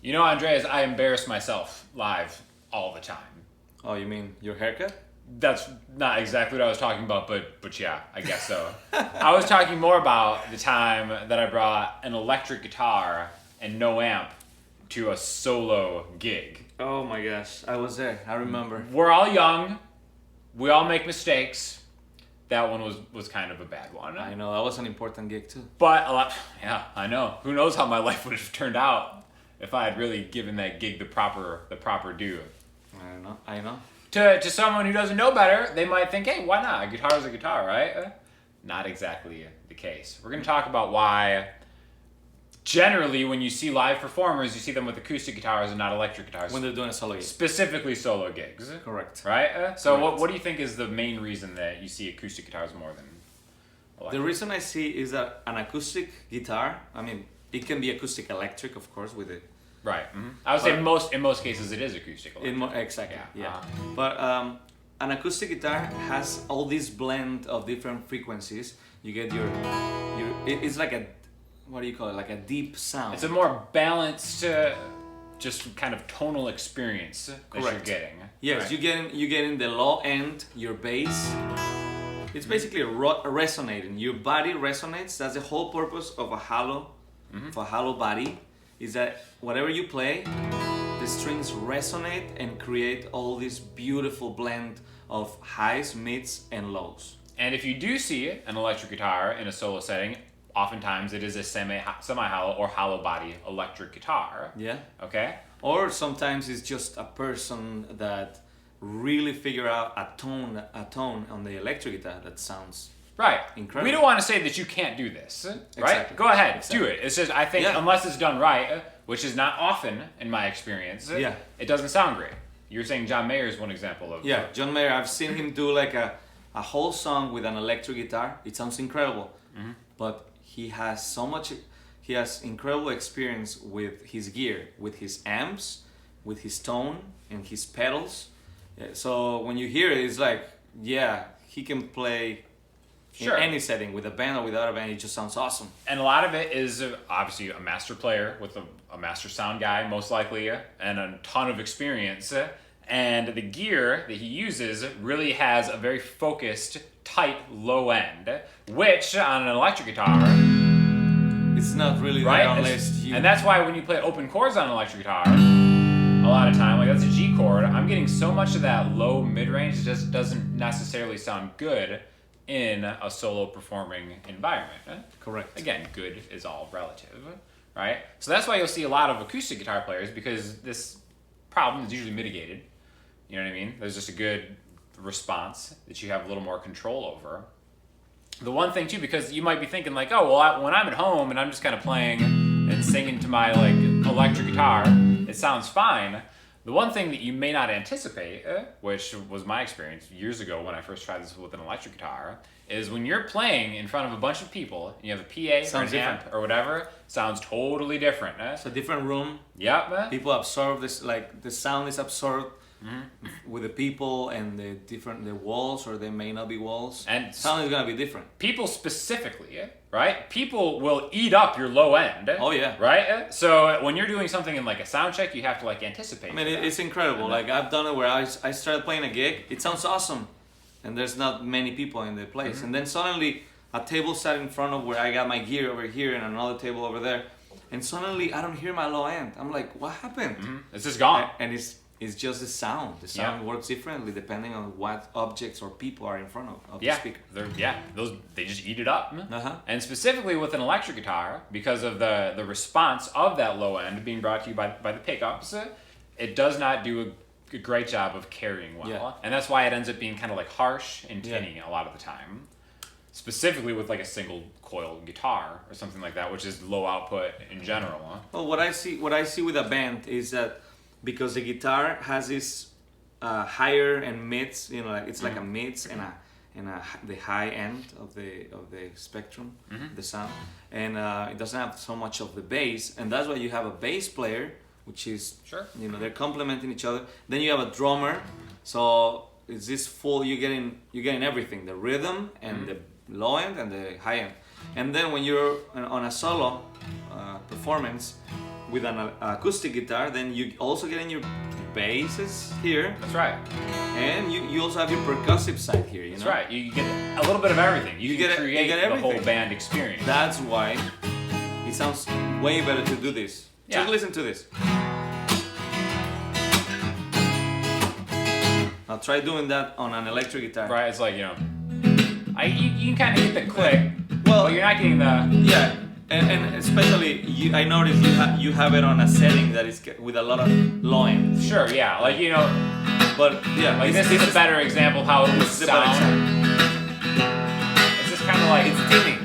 You know, Andres, I embarrass myself live all the time. Oh, you mean your haircut? That's not exactly what I was talking about, but yeah, I guess so. I was talking more about the time that I brought an electric guitar and no amp to a solo gig. Oh my gosh, I was there. I remember. We're all young. We all make mistakes. That one was kind of a bad one. I know, that was an important gig too. But yeah, I know. Who knows how my life would have turned out if I had really given that gig the proper due. I know. To someone who doesn't know better, they might think, hey, why not? A guitar is a guitar, right? Not exactly the case. We're going to talk about why, generally, when you see live performers, you see them with acoustic guitars and not electric guitars. When they're doing a solo gig. Specifically solo gigs. Correct. Right? So Correct. what do you think is the main reason that you see acoustic guitars more than electric? The reason I see is that an acoustic guitar, I mean, it can be acoustic electric, of course, with it. Right. Mm-hmm. I would say in most cases it is acoustic electric. Exactly. Yeah. Uh-huh. But an acoustic guitar has all this blend of different frequencies. You get your it's like a, what do you call it? Like a deep sound. It's a more balanced, just kind of tonal experience that you're getting. Yes, right? you get in the low end, your bass. It's basically resonating. Your body resonates. That's the whole purpose of a hollow, of a hollow body, is that whatever you play, the strings resonate and create all this beautiful blend of highs, mids, and lows. And if you do see an electric guitar in a solo setting, oftentimes it is a semi-hollow or hollow body electric guitar. Yeah. Okay? Or sometimes it's just a person that really figure out a tone on the electric guitar that sounds right. incredible. We don't want to say that you can't do this, right? Exactly. Go ahead, Exactly. do it. It's just, I think unless it's done right, which is not often in my experience, it doesn't sound great. You're saying John Mayer is one example of... Yeah, John Mayer, I've seen him do like a whole song with an electric guitar. It sounds incredible. But he has incredible experience with his gear, with his amps, with his tone and his pedals. So when you hear it, it's like, yeah, he can play in any setting, with a band or without a band. It just sounds awesome. And a lot of it is obviously a master player with a master sound guy, most likely, and a ton of experience. And the gear that he uses really has a very focused, tight low end, which on an electric guitar... It's not really right? there unless you... And that's why when you play open chords on an electric guitar, a lot of time, like that's a G chord, I'm getting so much of that low mid-range, it just doesn't necessarily sound good in a solo performing environment. Correct. Again, good is all relative, right? So that's why you'll see a lot of acoustic guitar players, because this problem is usually mitigated. You know what I mean? There's just a good response that you have a little more control over. The one thing too, because you might be thinking like, oh, well, when I'm at home and I'm just kind of playing and singing to my like electric guitar, it sounds fine. The one thing that you may not anticipate, which was my experience years ago when I first tried this with an electric guitar, is when you're playing in front of a bunch of people and you have a PA Sounds or an amp or whatever, sounds totally different. It's a different room. Yep. People absorb this, like the sound is absorbed with the people and the walls, or they may not be walls. And sound is gonna be different. People specifically, right? People will eat up your low end. Oh yeah. Right? So when you're doing something in like a sound check, you have to like anticipate. I mean, it's incredible. Like I've done it where I started playing a gig. It sounds awesome, and there's not many people in the place, and then suddenly a table sat in front of where I got my gear over here and another table over there, and suddenly I don't hear my low end. I'm like, what happened? It's just gone. And it's just the sound. The sound works differently depending on what objects or people are in front of the speaker. They just eat it up. Uh-huh. And specifically with an electric guitar, because of the response of that low end being brought to you by the pickups, it does not do a great job of carrying well. Yeah. And that's why it ends up being kind of like harsh and tinny a lot of the time. Specifically with like a single coil guitar or something like that, which is low output in general. Well, what I see with a band is that because the guitar has this higher and mids, you know, like it's like a mids and the high end of the spectrum, the sound, and it doesn't have so much of the bass, and that's why you have a bass player, which is you know, they're complementing each other. Then you have a drummer, so it's this full. You're getting everything: the rhythm and the low end and the high end. And then when you're on a solo performance, with an acoustic guitar, then you also get in your basses here, That's right. and you also have your percussive side here. You know? That's right. You get a little bit of everything. You can create get the whole everything. band experience. That's why it sounds way better to do this. Yeah. Just listen to this. I'll try doing that on an electric guitar. Right. It's like, you know, you can kind of get the click, Well, but you're not getting the. Yeah, and especially I noticed you have it on a setting that is with a lot of low end. Sure. Yeah. Like, you know, But yeah, like this is a better example of how it would This is a better sound. It's just kind of like it's tinny.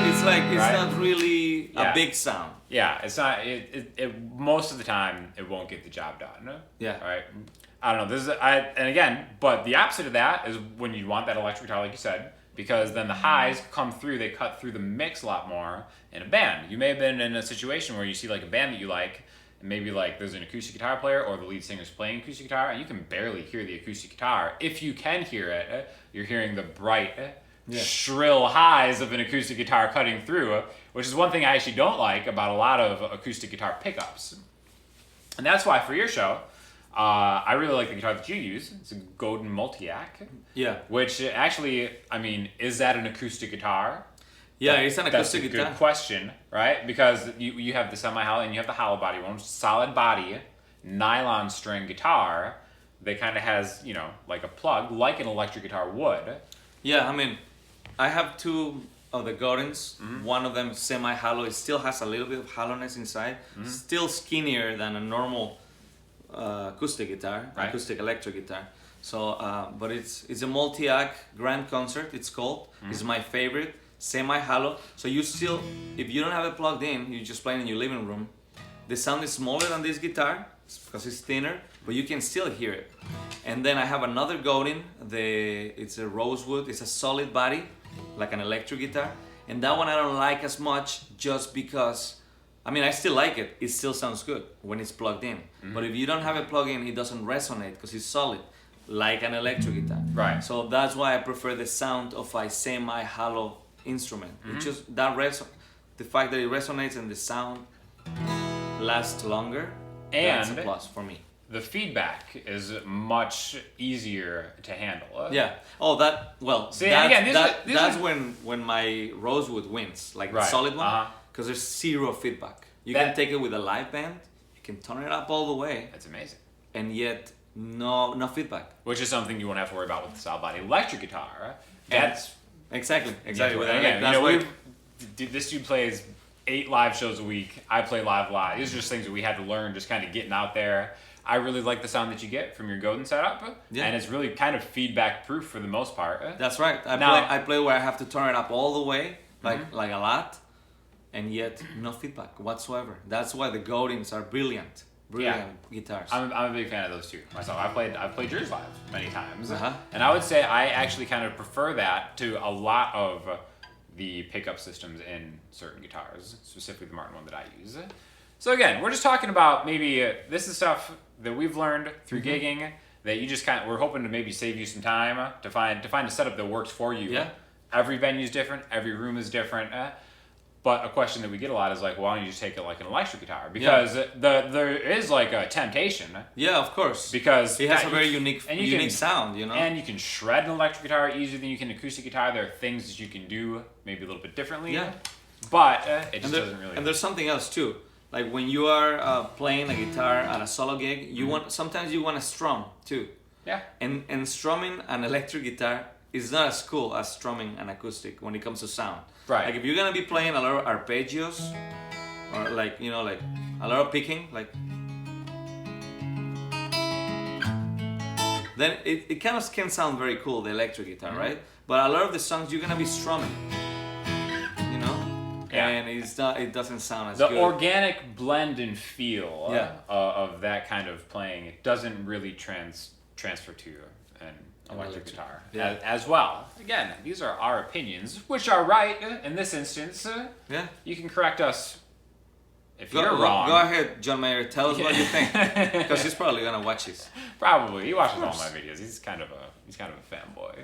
It's like it's Right. not really Yeah. a big sound. Yeah, it's not. It most of the time it won't get the job done. Yeah. Right. I don't know. And again, but the opposite of that is when you want that electric guitar, like you said, because then the highs come through. They cut through the mix a lot more in a band. You may have been in a situation where you see like a band that you like, and maybe like there's an acoustic guitar player or the lead singer's playing acoustic guitar, and you can barely hear the acoustic guitar. If you can hear it, you're hearing the bright, shrill highs of an acoustic guitar cutting through, which is one thing I actually don't like about a lot of acoustic guitar pickups. And that's why for your show, I really like the guitar that you use. It's a Godin Multiac. Yeah. Which actually, I mean, is that an acoustic guitar? Yeah, it's an acoustic That's a guitar. good question, right? Because you have the semi-hollow and you have the hollow body one, solid body, nylon string guitar that kind of has, you know, like a plug, like an electric guitar would. Yeah, I mean, I have two of the Godins. Mm-hmm. One of them semi-hollow. It still has a little bit of hollowness inside. Mm-hmm. Still skinnier than a normal acoustic guitar, Right. acoustic electric guitar. So, but it's a multi-act grand concert. It's called. Mm-hmm. It's my favorite. Semi-hollow. So you still, if you don't have it plugged in, you just play it in your living room. The sound is smaller than this guitar because it's thinner, but you can still hear it. And then I have another Godin. It's a rosewood. It's a solid body, like an electric guitar. And that one I don't like as much, just because. I mean, I still like it. It still sounds good when it's plugged in. Mm-hmm. But if you don't have it plugged in, it doesn't resonate because it's solid, like an electric guitar. Right. So that's why I prefer the sound of a semi-hollow instrument. Mm-hmm. It just the fact that it resonates and the sound lasts longer. That's a And plus for me. the feedback is much easier to handle. Yeah. Oh, that. Well, See, that's, again, that's when my rosewood wins, like the Right, solid one, uh-huh. because there's zero feedback. You That- can take it with a live band. You can turn it up all the way, That's amazing. and yet no feedback. Which is something you won't have to worry about with the solid body electric guitar. That's Exactly. With With again, that's you know, why- this dude plays 8 live shows a week. I play live a lot. These are just things that we had to learn, just kind of getting out there. I really like the sound that you get from your Godin setup, Yeah. and it's really kind of feedback proof for the most part. That's right. Now- I play where I have to turn it up all the way, Mm-hmm. like a lot, and yet no feedback whatsoever. That's why the Godins are brilliant guitars. I'm a big fan of those too myself. I've played yours live many times, Uh-huh. and I would say I actually kind of prefer that to a lot of the pickup systems in certain guitars, specifically the Martin one that I use. So again, we're just talking about maybe this is stuff that we've learned through Mm-hmm. gigging that you just we're hoping to maybe save you some time to find a setup that works for you. Yeah. Every venue is different. Every room is different. But a question that we get a lot is like, why don't you just take it like an electric guitar? Because there is like a temptation. Yeah, of course. Because It has that a very you- unique and you can- sound, you know. And you can shred an electric guitar easier than you can an acoustic guitar. There are things that you can do maybe a little bit differently. Yeah. But it just doesn't really. And there's something else too. Like when you are playing a guitar at a solo gig, you sometimes you want to strum too. Yeah. And strumming an electric guitar is not as cool as strumming an acoustic when it comes to sound. Right. Like if you're gonna be playing a lot of arpeggios, or like like a lot of picking, like then it kind of can sound very cool, the electric guitar, right? But a lot of the songs you're gonna be strumming, you know, Yeah. and it doesn't sound as The good. organic blend and feel Yeah. of that kind of playing, it doesn't really transfer to an electric guitar Yeah. as well. Again, these are our opinions, which are right in this instance. Yeah. You can correct us if Go, you're go- wrong. Go ahead, John Mayer. Tell us what you think, because he's probably gonna watch this. Probably. He watches all course. my videos. He's kind of a fanboy,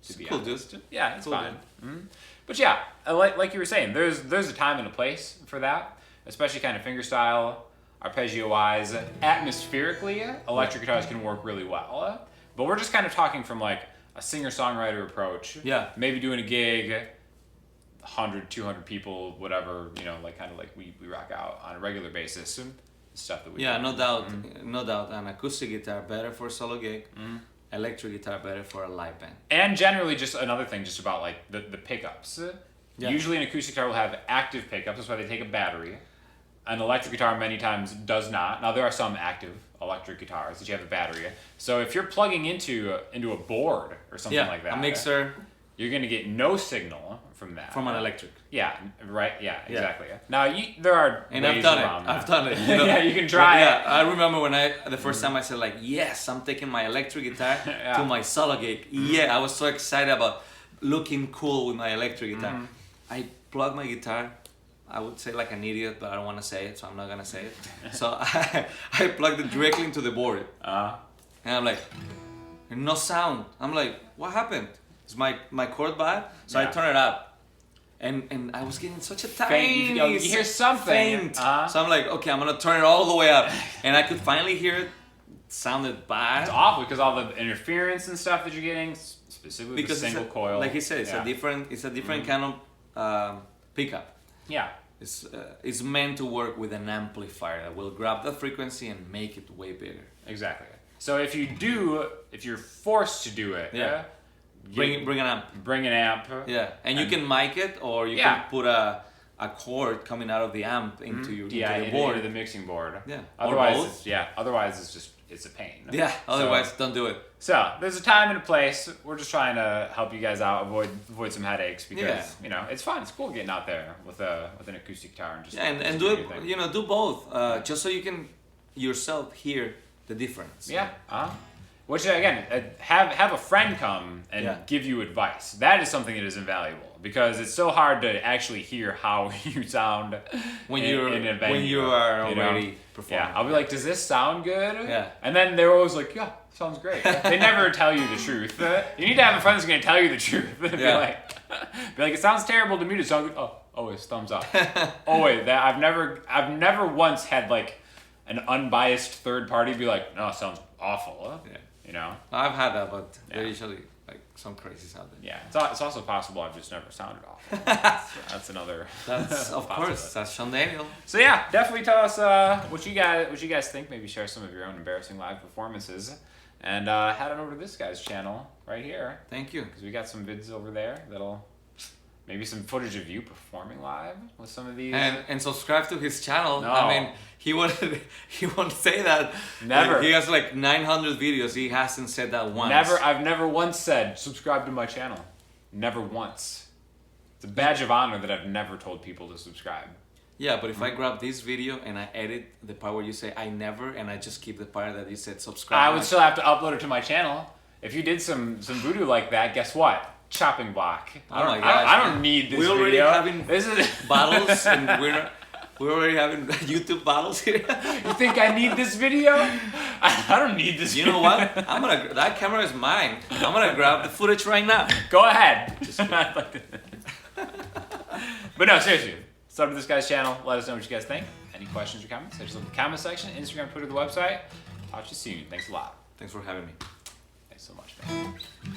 to be Cool, honest. dude. Yeah, it's Cool, fine. Mhm. But yeah, like you were saying, there's a time and a place for that, especially kind of fingerstyle. arpeggio-wise. Atmospherically, electric guitars can work really well. But we're just kind of talking from like a singer-songwriter approach. Yeah. Maybe doing a gig, 100, 200 people, whatever, you know, like kind of like we rock out on a regular basis. And stuff that we Yeah, do. no doubt. No doubt. An acoustic guitar better for a solo gig. Electric guitar better for a live band. And generally, just another thing, just about like the pickups. Yeah. Usually, an acoustic guitar will have active pickups. That's why they take a battery. An electric guitar many times does not. Now there are some active electric guitars that you have a battery. So if you're plugging into a board or something like that, a mixer you're gonna get no signal from that. from an electric. Yeah. Right. Yeah. Exactly. Now there are And ways I've done around it. that. I've done it. You know? Yeah, you can try Yeah, it. I remember when the first time I said like, yes, I'm taking my electric guitar to my solo gig. Yeah, I was so excited about looking cool with my electric guitar. I plugged my guitar. I would say like an idiot, but I don't want to say it, so I'm not gonna say it. So I plugged it directly into the board, and I'm like, no sound. I'm like, what happened? Is my cord bad? So I turn it up, and I was getting such a tiny. You hear something. Faint. So I'm like, okay, I'm gonna turn it all the way up, and I could finally hear it. Sounded bad. It's awful because all the interference and stuff that you're getting, specifically Because the single it's coil. like you said, it's a different kind of pickup. Yeah. It's meant to work with an amplifier that will grab the frequency and make it way bigger. Exactly. So if you're forced to do it, bring an amp. Bring an amp. Yeah, and you can mic it, or you can put a cord coming out of the amp into your board. Into the mixing board. Yeah. Otherwise, Otherwise, it's a pain. Yeah. Otherwise, don't do it. So there's a time and a place. We're just trying to help you guys out, avoid some headaches because you know it's fun. It's cool getting out there with an acoustic guitar and just and do it. You know, do both, just so you can yourself hear the difference. Yeah. Which again, have a friend come and give you advice. That is something that is invaluable because it's so hard to actually hear how you sound when in a venue, when you are already performing. Yeah, I'll be like, does this sound good? Yeah. And then they're always like, yeah, sounds great. They never tell you the truth. You need to have a friend that's going to tell you the truth. Be like, it sounds terrible to me to sound good. Oh, always thumbs up. Always. That I've never once had like an unbiased third party be like, no, it sounds awful. Yeah. You know? I've had that, but they're usually like some crazies out there. Yeah, it's also possible I've just never sounded awful. That's another. That's of course. That's Sean Daniel. So yeah, definitely tell us what you guys think. Maybe share some of your own embarrassing live performances, and head on over to this guy's channel right here. Thank you. Because we got some vids over there that'll maybe some footage of you performing live with some of these. And subscribe to his channel. No. I mean, he won't say that. Never. Like, he has like 900 videos. He hasn't said that once. I've never once said subscribe to my channel. Never once. It's a badge of honor that I've never told people to subscribe. Yeah, but if I grab this video and I edit the part where you say I never, and I just keep the part that you said subscribe. I would still have to upload it to my channel. If you did some voodoo like that, guess what? Chopping block. Oh my gosh. I don't need this We're already video. having battles, and we're already having YouTube battles here. You think I need this video? I don't need this video. You know what? That camera is mine. I'm gonna grab the footage right now. Go ahead. But no, seriously. Sub to this guy's channel. Let us know what you guys think. Any questions or comments? Just look in the comment section, Instagram, Twitter, the website. Talk to you soon. Thanks a lot. Thanks for having me. Thanks so much, man.